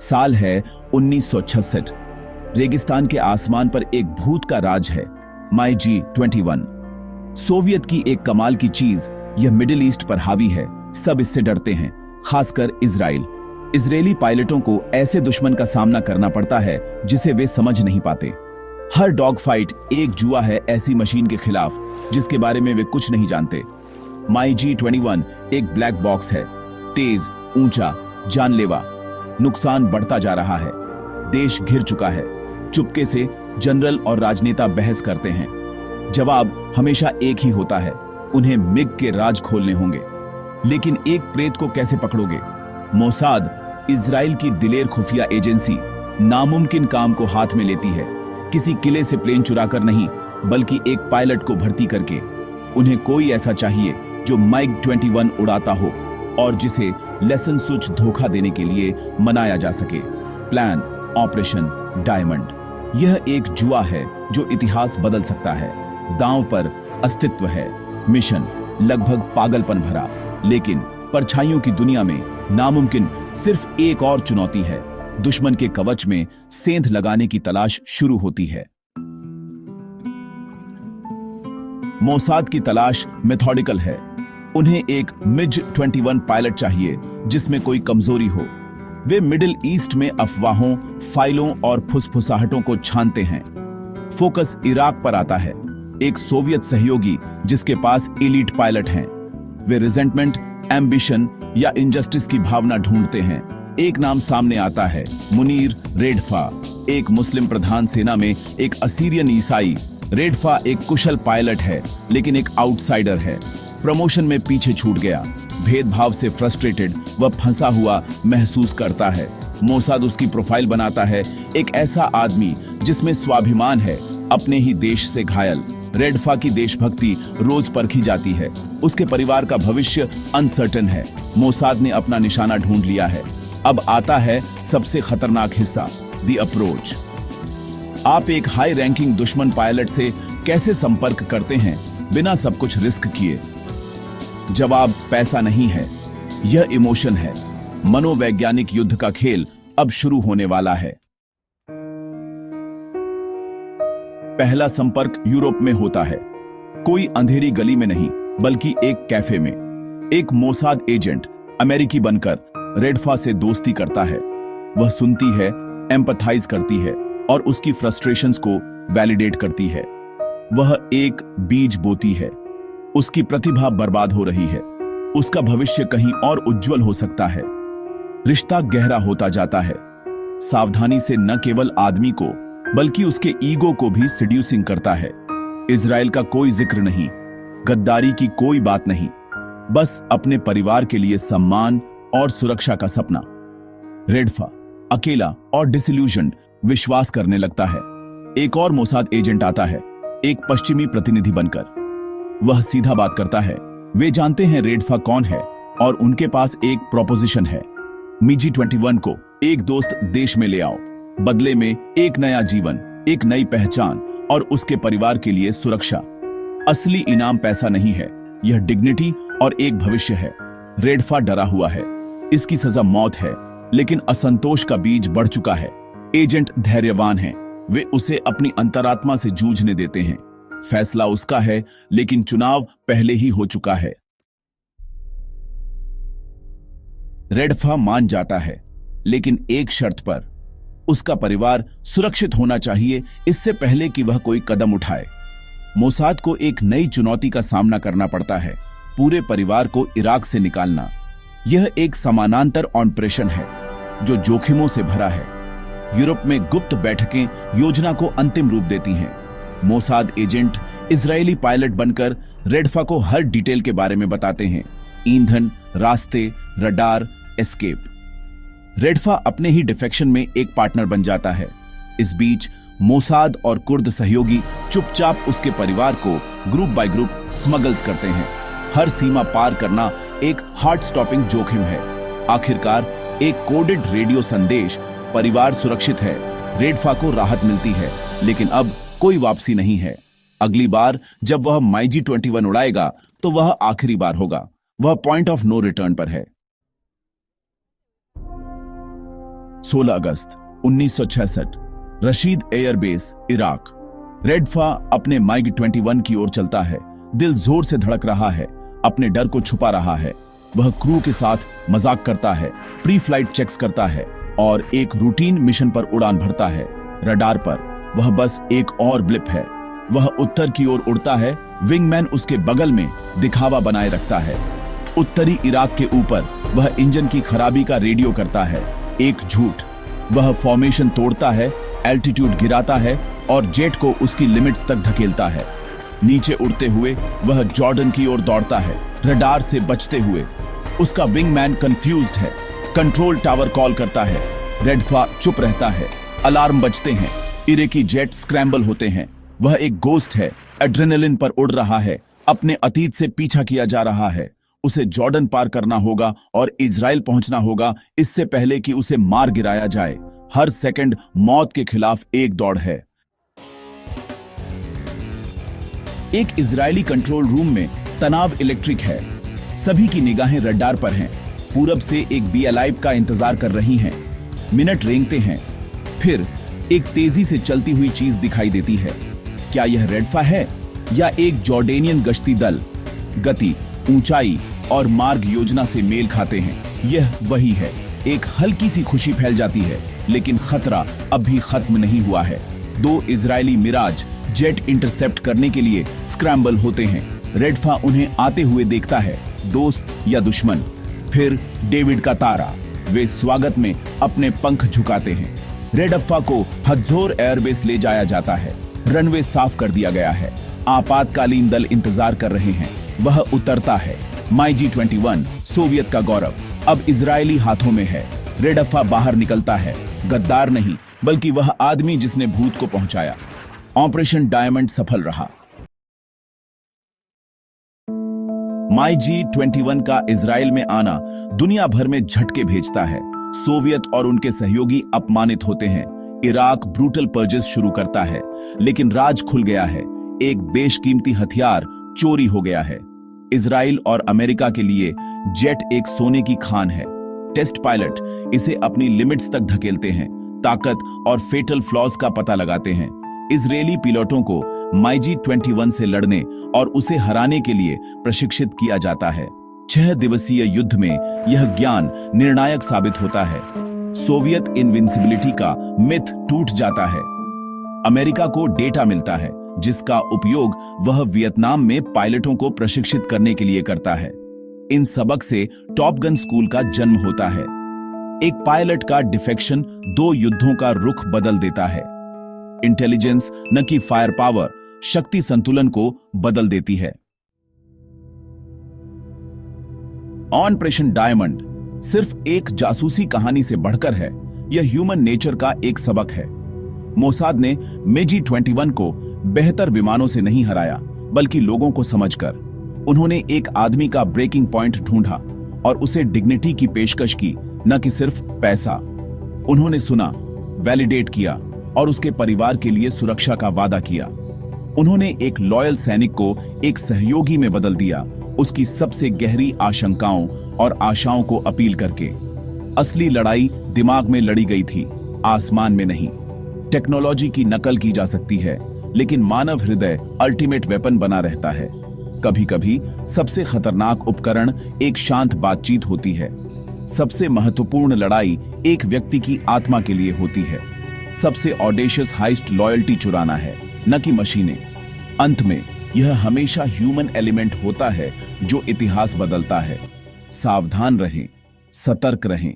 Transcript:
साल है 1966। रेगिस्तान के आसमान पर एक भूत का राज है, MiG-21। सोवियत की एक कमाल की चीज, यह मिडिल ईस्ट पर हावी है। सब इससे डरते हैं, खासकर इजराइल। इजरायली पायलटों को ऐसे दुश्मन का सामना करना पड़ता है जिसे वे समझ नहीं पाते। हर डॉग फाइट एक जुआ है ऐसी मशीन के खिलाफ जिसके बारे में वे कुछ नहीं जानते। MiG-21 एक ब्लैक बॉक्स है, तेज, ऊंचा, जानलेवा। नुकसान बढ़ता जा रहा है। देश घिर चुका है। चुपके से जनरल और राजनेता बहस करते हैं। जवाब हमेशा एक ही होता है, उन्हें मिग के राज खोलने होंगे। लेकिन एक प्रेत को कैसे पकड़ोगे? मोसाद, इजराइल की दिलेर खुफिया एजेंसी, नामुमकिन काम को हाथ में लेती है। किसी किले से प्लेन चुराकर नहीं, बल्कि एक पायलट को भर्ती करके। उन्हें कोई ऐसा चाहिए जो MiG-21 उड़ाता हो और जिसे लेसन सुच धोखा देने के लिए मनाया जा सके। Plan operation diamond. यह एक जुआ है जो इतिहास बदल सकता है। दांव पर अस्तित्व है। मिशन लगभग पागलपन भरा, लेकिन परछाइयों की दुनिया में नामुमकिन सिर्फ एक और चुनौती है। दुश्मन के कवच में सेंध लगाने की तलाश शुरू होती है। मोसाद की तलाश मेथोडिकल है। उन्हें एक MiG-21 पायलट चाहिए जिसमें कोई कमजोरी हो। वे मिडिल ईस्ट में अफवाहों, फाइलों और फुसफुसाहटों को छानते हैं। फोकस इराक पर आता है, एक सोवियत सहयोगी जिसके पास एलीट पायलट हैं। वे रिजेंटमेंट, एम्बिशन या इनजस्टिस की भावना ढूंढते हैं। एक नाम सामने आता है, मुनीर रेडफा, एक मुस्लिम प्रधान सेना में एक असीरियन ईसाई। रेडफा एक कुशल पायलट है, लेकिन एक आउटसाइडर है। प्रमोशन में पीछे छूट गया। भेदभाव से फ्रस्ट्रेटेड वह फंसा हुआ महसूस करता है। मोसाद उसकी प्रोफाइल बनाता है, एक ऐसा आदमी जिसमें स्वाभिमान है, अपने ही देश से घायल। रेडफा की देशभक्ति रोज परखी जाती है। उसके परिवार का भविष्य अनसर्टेन है। मोसाद ने अपना निशाना ढूंढ लिया है। अब आता है सबसे खतरनाक हिस्सा, द अप्रोच। आप एक हाई रैंकिंग दुश्मन पायलट से कैसे संपर्क करते हैं बिना सब कुछ रिस्क किए? जवाब पैसा नहीं है, यह इमोशन है। मनोवैज्ञानिक युद्ध का खेल अब शुरू होने वाला है। पहला संपर्क यूरोप में होता है। कोई अंधेरी गली में नहीं, बल्कि एक कैफे में। एक मोसाद एजेंट अमेरिकी बनकर रेडफा से दोस्ती करता है। वह सुनती है, एम्पथाइज करती है और उसकी फ्रस्ट्रेशंस को वैलिडेट करती है। वह एक बीज बोती है। उसकी प्रतिभा बर्बाद हो रही है। उसका भविष्य कहीं और उज्जवल हो सकता है। रिश्ता गहरा होता जाता है। सावधानी से न केवल आदमी को, बल्कि उसके ईगो को भी सिड्यूसिंग करता है। इजराइल का कोई जिक्र नहीं, गद्दारी की कोई बात नहीं, बस अपने परिवार के लिए सम्मान और सुरक्षा का सपना। रेडफा अकेला और डिसइल्यूजन्ड विश्वास करने लगता है। एक और मोसाद एजेंट आता है, एक पश्चिमी प्रतिनिधि बनकर। वह सीधा बात करता है। वे जानते हैं रेडफा कौन है और उनके पास एक प्रोपोजिशन है। MiG-21 को एक दोस्त देश में ले आओ, बदले में एक नया जीवन, एक नई पहचान और उसके परिवार के लिए सुरक्षा। असली इनाम पैसा नहीं है, यह डिग्निटी और एक भविष्य है। रेडफा डरा हुआ है। इसकी सजा मौत है, लेकिन असंतोष का बीज बढ़ चुका है। एजेंट धैर्यवान हैं। वे उसे अपनी अंतरात्मा से जूझने देते हैं। फैसला उसका है, लेकिन चुनाव पहले ही हो चुका है। रेडफा मान जाता है, लेकिन एक शर्त पर। उसका परिवार सुरक्षित होना चाहिए इससे पहले कि वह कोई कदम उठाए। मोसाद को एक नई चुनौती का सामना करना पड़ता है, पूरे परिवार को इराक से निकालना। यह एक समानांतर ऑपरेशन है जो जोखिमों से भरा है। यूरोप में गुप्त बैठकें योजना को अंतिम रूप देती हैं। मोसाद एजेंट इजरायली पायलट बनकर रेडफा को हर डिटेल के बारे में बताते हैं, ईंधन, रास्ते, रडार, एस्केप। रेडफा अपने ही डिफेक्शन में एक पार्टनर बन जाता है। इस बीच मोसाद और कुर्द सहयोगी चुपचाप उसके परिवार को ग्रुप बाय ग्रुप स्मगल्स करते हैं। हर सीमा पार करना एक हार्ट स्टॉपिंग जोखिम है। आखिरकार एक कोडेड रेडियो संदेश, परिवार सुरक्षित है। रेडफा को राहत मिलती है, लेकिन अब कोई वापसी नहीं है। अगली बार जब वह MiG-21 उड़ाएगा तो वह आखिरी बार होगा। वह पॉइंट ऑफ नो रिटर्न पर है। 16 अगस्त 1966, रशीद एयरबेस, इराक। रेडफा अपने माइग 21 की ओर चलता है। दिल जोर से धड़क रहा है, अपने डर को छुपा रहा है। वह क्रू के साथ मजाक करता है, प्री फ्लाइट चेक्स करता है और एक रूटीन मिशन पर उड़ान भरता है। रडार पर वह बस एक और ब्लिप है। वह उत्तर की ओर उड़ता है, विंगमैन उसके बगल में दिखावा बनाए रखता है। उत्तरी इराक के ऊपर वह इंजन की खराबी का रेडियो करता है, एक झूठ। वह फॉर्मेशन तोड़ता है, एल्टीट्यूड गिराता है और जेट को उसकी लिमिट्स तक धकेलता है। नीचे उड़ते हुए वह जॉर्डन की ओर दौड़ता है, रडार से बचते हुए। उसका विंगमैन कंफ्यूज्ड है, कंट्रोल टावर कॉल करता है। रेडफा चुप रहता है, अलार्म बजते हैं, इराकी जेट स्क्रैम्बल होते हैं। वह एक गोस्ट है, एड्रेनलिन पर उड़ रहा है, अपने अतीत से पीछा किया जा रहा है। उसे जॉर्डन पार करना होगा और इजराइल पहुंचना होगा इससे पहले कि उसे मार गिराया जाए। हर सेकंड मौत के खिलाफ एक दौड़ है। एक इजरायली कंट्रोल रूम में तनाव इलेक्ट्रिक है। सभी की निगाहें रडार पर हैं। पूरब से एक बीएलआईव का इंतजार कर रही हैं। मिनट रेंगते हैं, फिर एक तेजी से चलती हुई चीज दिखाई देती है। क्या यह रेडफा है या एक जॉर्डेनियन गश्ती दल? गति, ऊंचाई और मार्ग योजना से मेल खाते हैं। यह वही है। एक हल्की सी खुशी फैल जाती है, लेकिन खतरा अब भी खत्म नहीं हुआ है। 2 इजरायली मिराज जेट इंटरसेप्ट करने के लिए स्क्रैम्बल होते हैं। रेडफा उन्हें आते हुए देखता है, दोस्त या दुश्मन। फिर डेविड का तारा। वे स्वागत में अपने पंख झुकाते हैं। रेडफा को हज्जोर एयरबेस ले जाया जाता है। रनवे साफ कर दिया गया है। आपातकालीन दल इंतजार कर रहे हैं। वह उतरता है। माइजी 21, सोवियत का गौरव, अब इजरायली हाथों में है। रेडफा बाहर निकलता है, गद्दार नहीं बल्कि वह आदमी जिसने भूत को पहुंचाया। ऑपरेशन डायमंड सफल रहा। माइजी 21 का इजराइल में आना दुनिया भर में झटके भेजता है। सोवियत और उनके सहयोगी अपमानित होते हैं। इराक ब्रूटल पर्जेस शुरू करता है, लेकिन राज खुल गया है। एक बेशकीमती हथियार चोरी हो गया है। इजराइल और अमेरिका के लिए जेट एक सोने की खान है। टेस्ट पायलट इसे अपनी लिमिट्स तक धकेलते हैं, ताकत और फेटल फ्लॉज का पता लगाते हैं। इजरायली पिलोटों को माइजी 21 से लड़ने और उसे हराने के लिए प्रशिक्षित किया जाता है। 6 दिवसीय युद्ध में यह ज्ञान निर्णायक साबित होता है। सोवियत इनविंसिबिलिटी का मिथ टूट जाता है। अमेरिका को डेटा मिलता है, जिसका उपयोग वह वियतनाम में पायलटों को प्रशिक्षित करने के लिए करता है। इन सबक से टॉप गन स्कूल का जन्म होता है। एक पायलट का डिफेक्शन 2 युद्धों का रुख बदल देता है। इंटेलिजेंस न कि फायर पावर, शक्ति संतुलन को बदल देती है। ऑपरेशन डायमंड सिर्फ एक जासूसी कहानी से बढ़कर है। यह ह्यूमन नेचर का एक सबक है। मोसाद ने मेजी 21 को बेहतर विमानों से नहीं हराया, बल्कि लोगों को समझकर। उन्होंने एक आदमी का ब्रेकिंग पॉइंट ढूंढा और उसे डिग्निटी की पेशकश की, न कि सिर्फ पैसा। उन्होंने सुना, वैलिडेट किया और उसके परिवार के लिए सुरक्षा का वादा किया। उन्होंने एक लॉयल सैनिक को एक सहयोगी में बदल दिया, उसकी सबसे गहरी आशंकाओं और आशाओं को अपील करके। असली लड़ाई दिमाग में लड़ी गई थी, आसमान में नहीं। टेक्नोलॉजी की नकल की जा सकती है, लेकिन मानव हृदय अल्टीमेट वेपन बना रहता है। कभी कभी सबसे खतरनाक उपकरण एक शांत बातचीत होती है। सबसे महत्वपूर्ण लड़ाई एक व्यक्ति की आत्मा के लिए होती है। सबसे ऑडेशियस हाइस्ट लॉयल्टी चुराना है, न कि मशीनें। अंत में यह हमेशा ह्यूमन एलिमेंट होता है जो इतिहास बदलता है। सावधान रहें, सतर्क रहें।